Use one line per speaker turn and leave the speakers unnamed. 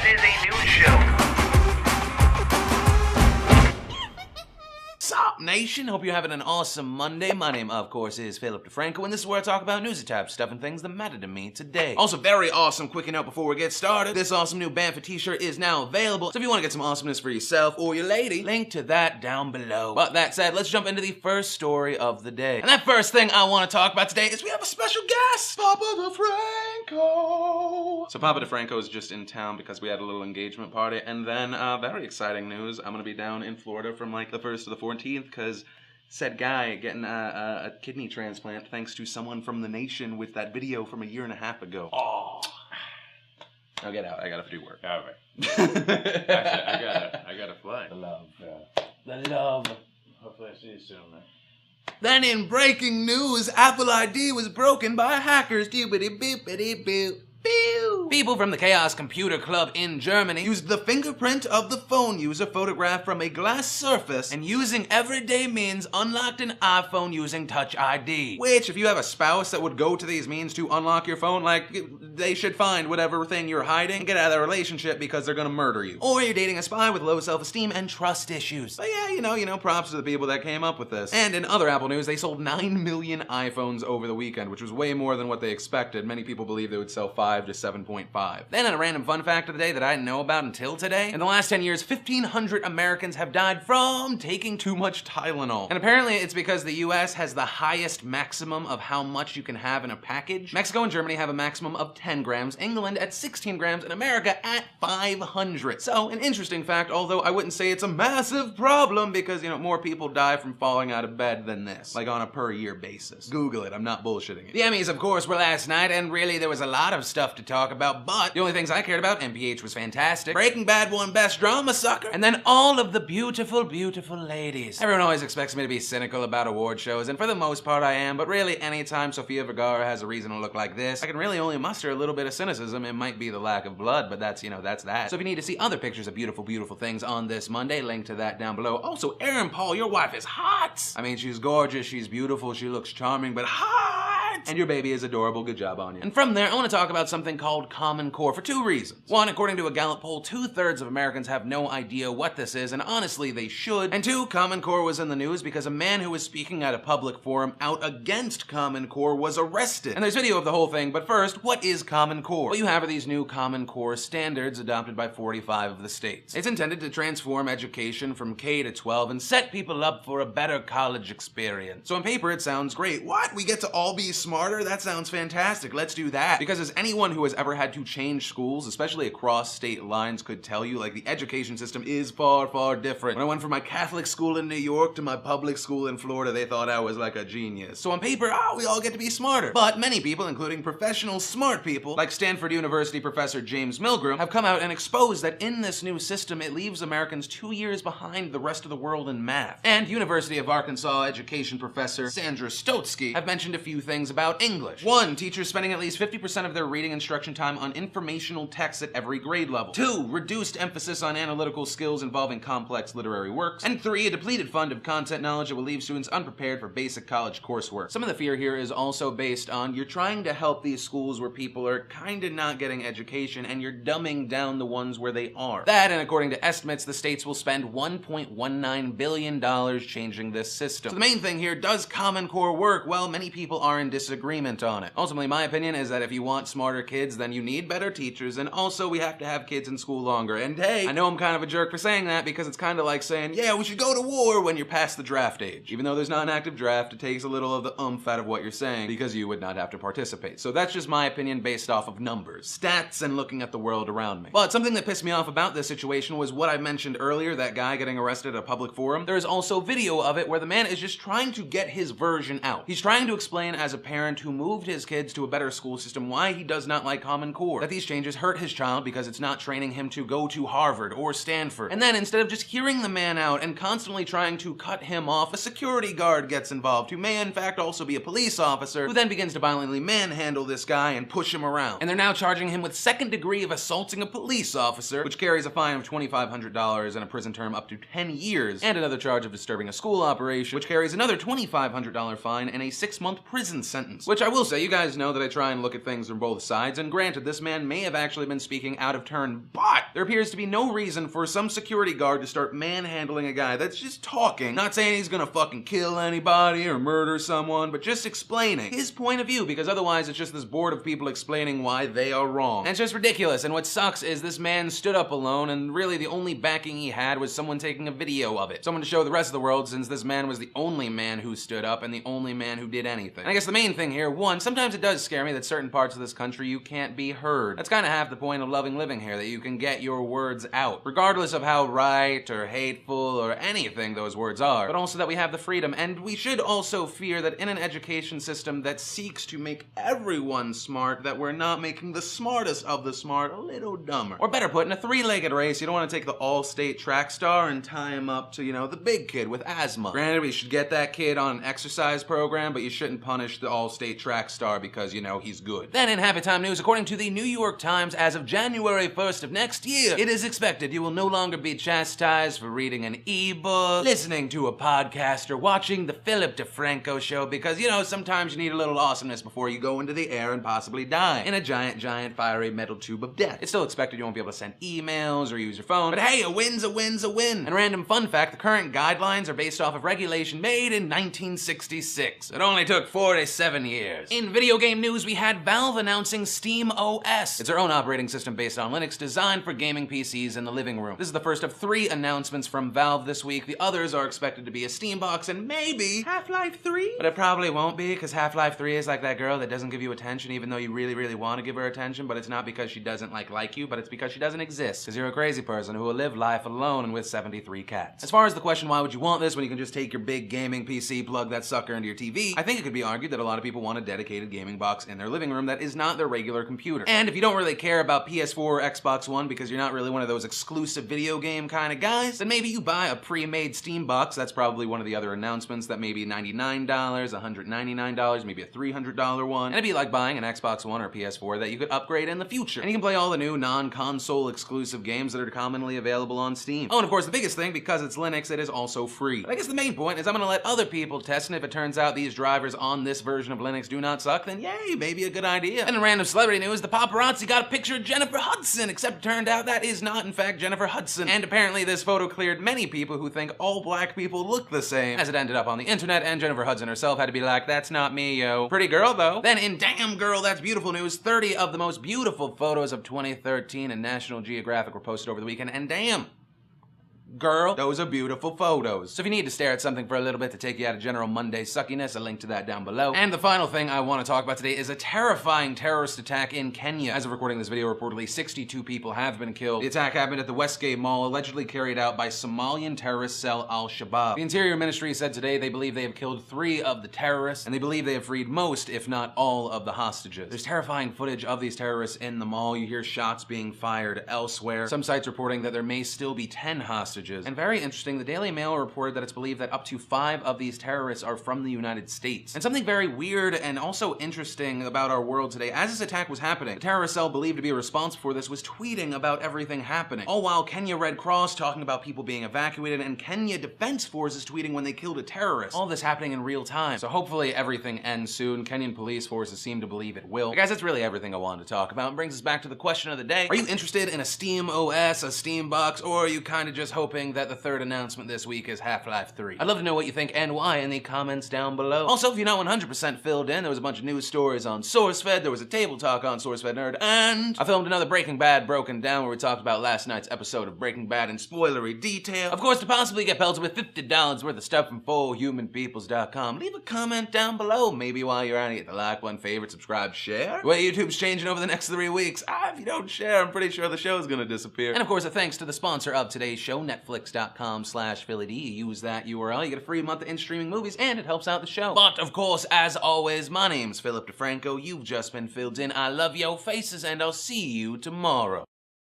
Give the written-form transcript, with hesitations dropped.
is a news show.
Sup, nation? Hope you're having an awesome Monday. My name, of course, is Philip DeFranco, and this is where I talk about newsy type stuff and things that matter to me today. Also, very awesome, quick note before we get started. This awesome new Banff t-shirt is now available, so if you want to get some awesomeness for yourself or your lady, link to that down below. But that said, let's jump into the first story of the day. And that first thing I want to talk about today is we have a special guest, Papa DeFranco. So Papa DeFranco is just in town because we had a little engagement party, and then very exciting news. I'm gonna be down in Florida from like the 1st to the 14th because said guy getting a kidney transplant thanks to someone from the nation with that video from a year and a half ago. Oh. Now get out. I gotta do work.
All right. Actually, I gotta fly.
The love. The love.
Hopefully I see you soon, man.
Then in breaking news, Apple ID was broken by hackers. Doobity-boopity-boo. People from the Chaos Computer Club in Germany used the fingerprint of the phone user photographed from a glass surface and using everyday means unlocked an iPhone using Touch ID. Which, if you have a spouse that would go to these means to unlock your phone, like, they should find whatever thing you're hiding and get out of the relationship because they're gonna murder you. Or you're dating a spy with low self-esteem and trust issues. But yeah, you know, props to the people that came up with this. And in other Apple news, they sold 9 million iPhones over the weekend, which was way more than what they expected. Many people believe they would sell 5 to 7.5. Then in a random fun fact of the day that I didn't know about until today, in the last 10 years, 1,500 Americans have died from taking too much Tylenol. And apparently it's because the US has the highest maximum of how much you can have in a package. Mexico and Germany have a maximum of 10 grams, England at 16 grams, and America at 500. So an interesting fact, although I wouldn't say it's a massive problem because, you know, more people die from falling out of bed than this, like on a per year basis. Google it, I'm not bullshitting it. The Emmys, of course, were last night, and really there was a lot of stuff to talk about, but the only things I cared about, NPH was fantastic, Breaking Bad won Best Drama Sucker, and then all of the beautiful, beautiful ladies. Everyone always expects me to be cynical about award shows, and for the most part I am, but really anytime Sofia Vergara has a reason to look like this, I can really only muster a little bit of cynicism. It might be the lack of blood, but that's, you know, that's that. So if you need to see other pictures of beautiful, beautiful things on this Monday, link to that down below. Also, Aaron Paul, your wife is hot! I mean, she's gorgeous, she's beautiful, she looks charming, but hot! And your baby is adorable, good job on you. And from there, I want to talk about something called Common Core for 2 reasons. One, according to a Gallup poll, 2/3 of Americans have no idea what this is, and honestly, they should. And 2, Common Core was in the news because a man who was speaking at a public forum out against Common Core was arrested. And there's video of the whole thing, but first, what is Common Core? What you have are these new Common Core standards adopted by 45 of the states. It's intended to transform education from K to 12 and set people up for a better college experience. So on paper, it sounds great. What? We get to all be smarter? That sounds fantastic. Let's do that. Because as anyone who has ever had to change schools, especially across state lines, could tell you, like, the education system is far, far different. When I went from my Catholic school in New York to my public school in Florida, they thought I was like a genius. So on paper, we all get to be smarter. But many people, including professional smart people, like Stanford University professor James Milgram, have come out and exposed that in this new system, it leaves Americans 2 years behind the rest of the world in math. And University of Arkansas education professor Sandra Stotsky have mentioned a few things about English. 1, teachers spending at least 50% of their reading instruction time on informational texts at every grade level. 2, reduced emphasis on analytical skills involving complex literary works. And 3, a depleted fund of content knowledge that will leave students unprepared for basic college coursework. Some of the fear here is also based on you're trying to help these schools where people are kinda not getting education and you're dumbing down the ones where they are. That, and according to estimates, the states will spend $1.19 billion changing this system. So the main thing here, does Common Core work? Well, many people are in disagreement on it. Ultimately, my opinion is that if you want smarter kids, then you need better teachers, and also we have to have kids in school longer. And hey, I know I'm kind of a jerk for saying that because it's kind of like saying, yeah, we should go to war when you're past the draft age. Even though there's not an active draft, it takes a little of the oomph out of what you're saying because you would not have to participate. So that's just my opinion based off of numbers, stats, and looking at the world around me. But something that pissed me off about this situation was what I mentioned earlier, that guy getting arrested at a public forum. There is also video of it where the man is just trying to get his version out. He's trying to explain as a parent who moved his kids to a better school system why he does not like Common Core, that these changes hurt his child because it's not training him to go to Harvard or Stanford. And then instead of just hearing the man out and constantly trying to cut him off, a security guard gets involved who may in fact also be a police officer, who then begins to violently manhandle this guy and push him around. And they're now charging him with 2nd degree of assaulting a police officer, which carries a fine of $2,500 and a prison term up to 10 years, and another charge of disturbing a school operation, which carries another $2,500 fine and a 6-month prison sentence. Which I will say, you guys know that I try and look at things from both sides, and granted, this man may have actually been speaking out of turn, but There appears to be no reason for some security guard to start manhandling a guy that's just talking, not saying he's gonna fucking kill anybody or murder someone, but just explaining his point of view, because otherwise it's just this board of people explaining why they are wrong. And it's just ridiculous, and what sucks is this man stood up alone, and really the only backing he had was someone taking a video of it. Someone to show the rest of the world, since this man was the only man who stood up and the only man who did anything. And I guess the main thing here, one, sometimes it does scare me that certain parts of this country you can't be heard. That's kind of half the point of loving living here, that you can get your words out, regardless of how right or hateful or anything those words are, but also that we have the freedom. And we should also fear that in an education system that seeks to make everyone smart, that we're not making the smartest of the smart a little dumber. Or better put, in a three-legged race, you don't want to take the all-state track star and tie him up to, the big kid with asthma. Granted, we should get that kid on an exercise program, but you shouldn't punish the all-state track star because, he's good. Then in Happy Time News, according to the New York Times, as of January 1st of next year, it is expected you will no longer be chastised for reading an e-book, listening to a podcast, or watching the Philip DeFranco show because, sometimes you need a little awesomeness before you go into the air and possibly die in a giant, giant fiery metal tube of death. It's still expected you won't be able to send emails or use your phone, but hey, a win's a win's a win. And random fun fact, the current guidelines are based off of regulation made in 1966. It only took 47 years. In video game news, we had Valve announcing Steam OS. It's their own operating system based on Linux, designed for gaming PCs in the living room. This is the first of 3 announcements from Valve this week. The others are expected to be a Steam box and maybe Half-Life 3? But it probably won't be, because Half-Life 3 is like that girl that doesn't give you attention even though you really, really want to give her attention, but it's not because she doesn't like you, but it's because she doesn't exist. Because you're a crazy person who will live life alone and with 73 cats. As far as the question, why would you want this when you can just take your big gaming PC, plug that sucker into your TV, I think it could be argued that a lot of people want a dedicated gaming box in their living room that is not their regular computer. And if you don't really care about PS4 or Xbox One because you're not really one of those exclusive video game kind of guys, then maybe you buy a pre-made Steam box. That's probably one of the other announcements, that maybe $99, $199, maybe a $300 one. And it'd be like buying an Xbox One or PS4 that you could upgrade in the future. And you can play all the new non-console exclusive games that are commonly available on Steam. Oh, and of course the biggest thing, because it's Linux, it is also free. But I guess the main point is I'm gonna let other people test, and if it turns out these drivers on this version of Linux do not suck, then yay, maybe a good idea. And in random celebrity news, the paparazzi got a picture of Jennifer Hudson, except it turned out that is not in fact Jennifer Hudson. And apparently this photo cleared many people who think all black people look the same, as it ended up on the internet, and Jennifer Hudson herself had to be like, that's not me, yo. Pretty girl though. Then in Damn Girl, That's Beautiful news, 30 of the most beautiful photos of 2013 in National Geographic were posted over the weekend, and damn, girl, those are beautiful photos. So if you need to stare at something for a little bit to take you out of general Monday suckiness, a link to that down below. And the final thing I want to talk about today is a terrifying terrorist attack in Kenya. As of recording this video, reportedly 62 people have been killed. The attack happened at the Westgate Mall, allegedly carried out by Somalian terrorist cell Al-Shabaab. The Interior Ministry said today they believe they have killed 3 of the terrorists, and they believe they have freed most, if not all, of the hostages. There's terrifying footage of these terrorists in the mall. You hear shots being fired elsewhere. Some sites reporting that there may still be 10 hostages. And very interesting, the Daily Mail reported that it's believed that up to 5 of these terrorists are from the United States. And something very weird and also interesting about our world today, as this attack was happening, the terrorist cell believed to be responsible for this was tweeting about everything happening. All while Kenya Red Cross talking about people being evacuated, and Kenya Defense Forces tweeting when they killed a terrorist. All this happening in real time. So hopefully everything ends soon. Kenyan police forces seem to believe it will. But guys, that's really everything I wanted to talk about. It brings us back to the question of the day. Are you interested in a Steam OS, a Steam box, or are you kind of just hoping that the third announcement this week is Half-Life 3? I'd love to know what you think and why in the comments down below. Also, if you're not 100% filled in, there was a bunch of news stories on SourceFed, there was a table talk on SourceFed Nerd, and I filmed another Breaking Bad Broken Down where we talked about last night's episode of Breaking Bad in spoilery detail. Of course, to possibly get pelted with $50 worth of stuff from FullHumanPeoples.com, leave a comment down below. Maybe while you're at it, hit the like button, favorite, subscribe, share. The way YouTube's changing over the next 3 weeks, if you don't share, I'm pretty sure the show's gonna disappear. And of course, a thanks to the sponsor of today's show, Netflix.com/PhillyD. You use that URL, you get a free month of in-streaming movies, and it helps out the show. But of course, as always, my name's Philip DeFranco. You've just been filled in. I love your faces, and I'll see you tomorrow.